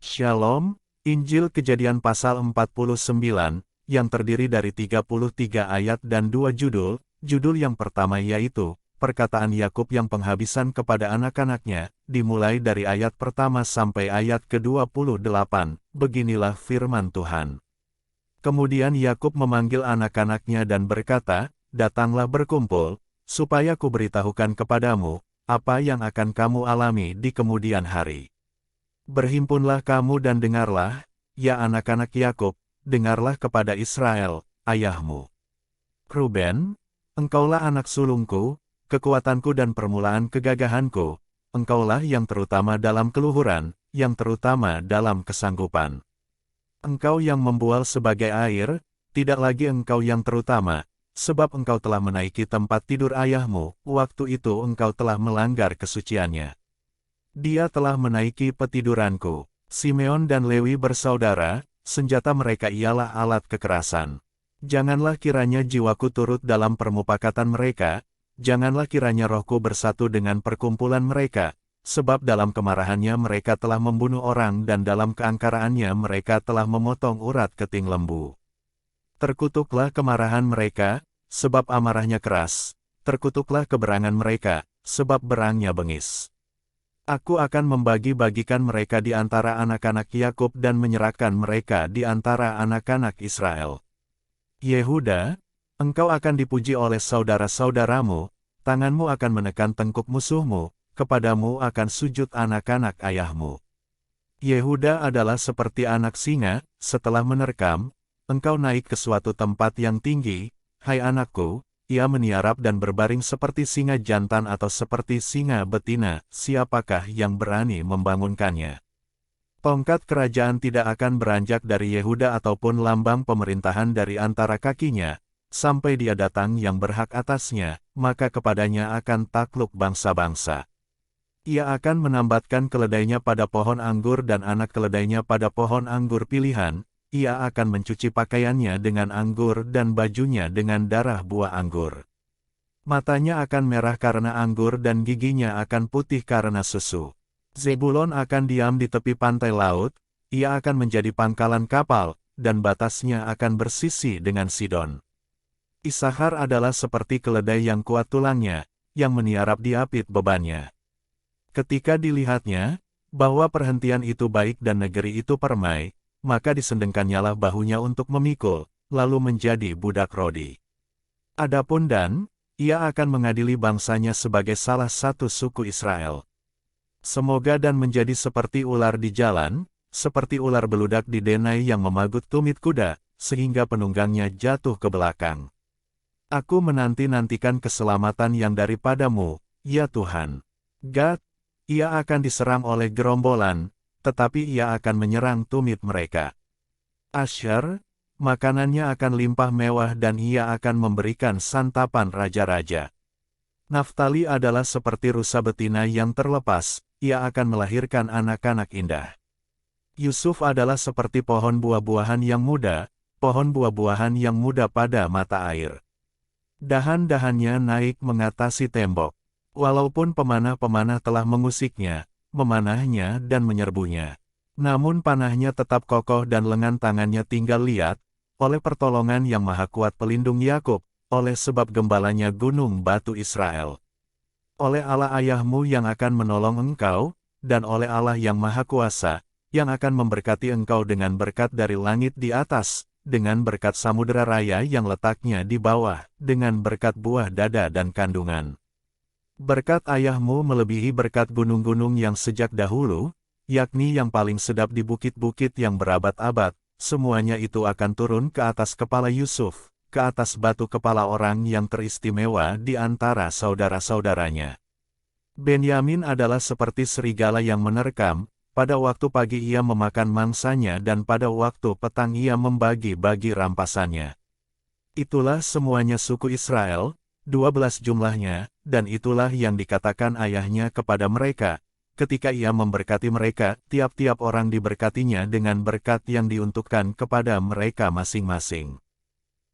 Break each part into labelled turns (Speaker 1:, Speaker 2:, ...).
Speaker 1: Shalom, Injil Kejadian pasal 49, yang terdiri dari 33 ayat dan 2 judul. Judul yang pertama yaitu, perkataan Yakub yang penghabisan kepada anak-anaknya, dimulai dari ayat pertama sampai ayat ke-28, beginilah firman Tuhan. Kemudian Yakub memanggil anak-anaknya dan berkata, datanglah berkumpul, supaya kuberitahukan kepadamu, apa yang akan kamu alami di kemudian hari. Berhimpunlah kamu dan dengarlah, ya anak-anak Yakub, dengarlah kepada Israel, ayahmu. Ruben, engkaulah anak sulungku, kekuatanku dan permulaan kegagahanku, engkaulah yang terutama dalam keluhuran, yang terutama dalam kesanggupan. Engkau yang membual sebagai air, tidak lagi engkau yang terutama, sebab engkau telah menaiki tempat tidur ayahmu, waktu itu engkau telah melanggar kesuciannya. Dia telah menaiki petiduranku. Simeon dan Lewi bersaudara, senjata mereka ialah alat kekerasan. Janganlah kiranya jiwaku turut dalam permupakatan mereka, janganlah kiranya rohku bersatu dengan perkumpulan mereka, sebab dalam kemarahannya mereka telah membunuh orang dan dalam keangkaraannya mereka telah memotong urat keting lembu. Terkutuklah kemarahan mereka, sebab amarahnya keras, terkutuklah keberangan mereka, sebab berangnya bengis. Aku akan membagi-bagikan mereka di antara anak-anak Yakub dan menyerahkan mereka di antara anak-anak Israel. Yehuda, engkau akan dipuji oleh saudara-saudaramu, tanganmu akan menekan tengkuk musuhmu, kepadamu akan sujud anak-anak ayahmu. Yehuda adalah seperti anak singa, setelah menerkam, engkau naik ke suatu tempat yang tinggi, hai anakku, ia meniarap dan berbaring seperti singa jantan atau seperti singa betina, siapakah yang berani membangunkannya? Tongkat kerajaan tidak akan beranjak dari Yehuda ataupun lambang pemerintahan dari antara kakinya, sampai dia datang yang berhak atasnya, maka kepadanya akan takluk bangsa-bangsa. Ia akan menambatkan keledainya pada pohon anggur dan anak keledainya pada pohon anggur pilihan, ia akan mencuci pakaiannya dengan anggur dan bajunya dengan darah buah anggur. Matanya akan merah karena anggur dan giginya akan putih karena susu. Zebulon akan diam di tepi pantai laut, ia akan menjadi pangkalan kapal, dan batasnya akan bersisi dengan Sidon. Isahar adalah seperti keledai yang kuat tulangnya, yang meniarap diapit bebannya. Ketika dilihatnya, bahwa perhentian itu baik dan negeri itu permai, maka disendengkannyalah bahunya untuk memikul, lalu menjadi budak rodi. Adapun Dan, ia akan mengadili bangsanya sebagai salah satu suku Israel. Semoga Dan menjadi seperti ular di jalan, seperti ular beludak di denai yang memagut tumit kuda, sehingga penunggangnya jatuh ke belakang. Aku menanti-nantikan keselamatan yang daripadamu, ya Tuhan. Gad, ia akan diserang oleh gerombolan, tetapi ia akan menyerang tumit mereka. Asher, makanannya akan limpah mewah dan ia akan memberikan santapan raja-raja. Naftali adalah seperti rusa betina yang terlepas, ia akan melahirkan anak-anak indah. Yusuf adalah seperti pohon buah-buahan yang muda, pohon buah-buahan yang muda pada mata air. Dahan-dahannya naik mengatasi tembok. Walaupun pemanah-pemanah telah mengusiknya, memanahnya dan menyerbunya. Namun panahnya tetap kokoh dan lengan tangannya tinggal liat, oleh pertolongan yang maha kuat pelindung Yakub, oleh sebab gembalanya gunung batu Israel. Oleh Allah ayahmu yang akan menolong engkau, dan oleh Allah yang maha kuasa, yang akan memberkati engkau dengan berkat dari langit di atas, dengan berkat samudera raya yang letaknya di bawah, dengan berkat buah dada dan kandungan. Berkat ayahmu melebihi berkat gunung-gunung yang sejak dahulu, yakni yang paling sedap di bukit-bukit yang berabad-abad, semuanya itu akan turun ke atas kepala Yusuf, ke atas batu kepala orang yang teristimewa di antara saudara-saudaranya. Benyamin adalah seperti serigala yang menerkam, pada waktu pagi ia memakan mangsanya dan pada waktu petang ia membagi-bagi rampasannya. Itulah semuanya suku Israel, 12 jumlahnya, dan itulah yang dikatakan ayahnya kepada mereka, ketika ia memberkati mereka, tiap-tiap orang diberkatinya dengan berkat yang diuntukkan kepada mereka masing-masing.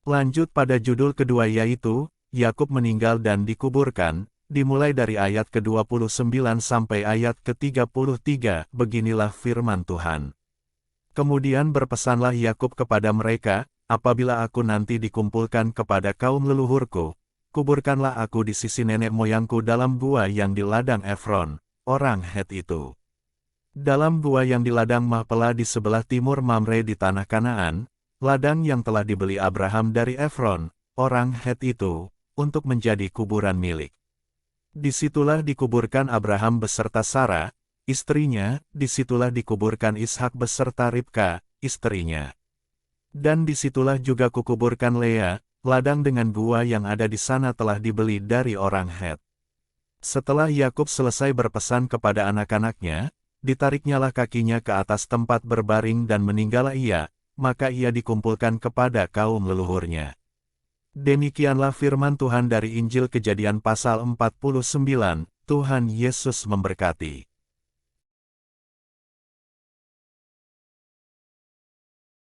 Speaker 1: Lanjut pada judul kedua yaitu, Yakub meninggal dan dikuburkan, dimulai dari ayat ke-29 sampai ayat ke-33, beginilah firman Tuhan. Kemudian berpesanlah Yakub kepada mereka, apabila aku nanti dikumpulkan kepada kaum leluhurku, kuburkanlah aku di sisi nenek moyangku dalam gua yang di ladang Efron, orang Het itu. Dalam gua yang di ladang Mahpelah di sebelah timur Mamre di tanah Kanaan, ladang yang telah dibeli Abraham dari Efron, orang Het itu, untuk menjadi kuburan milik. Disitulah dikuburkan Abraham beserta Sarah, istrinya, disitulah dikuburkan Ishak beserta Ribka, istrinya. Dan disitulah juga kukuburkan Lea, ladang dengan gua yang ada di sana telah dibeli dari orang Het. Setelah Yakub selesai berpesan kepada anak-anaknya, ditariknyalah kakinya ke atas tempat berbaring dan meninggallah ia, maka ia dikumpulkan kepada kaum leluhurnya. Demikianlah firman Tuhan dari Injil Kejadian pasal 49, Tuhan Yesus memberkati.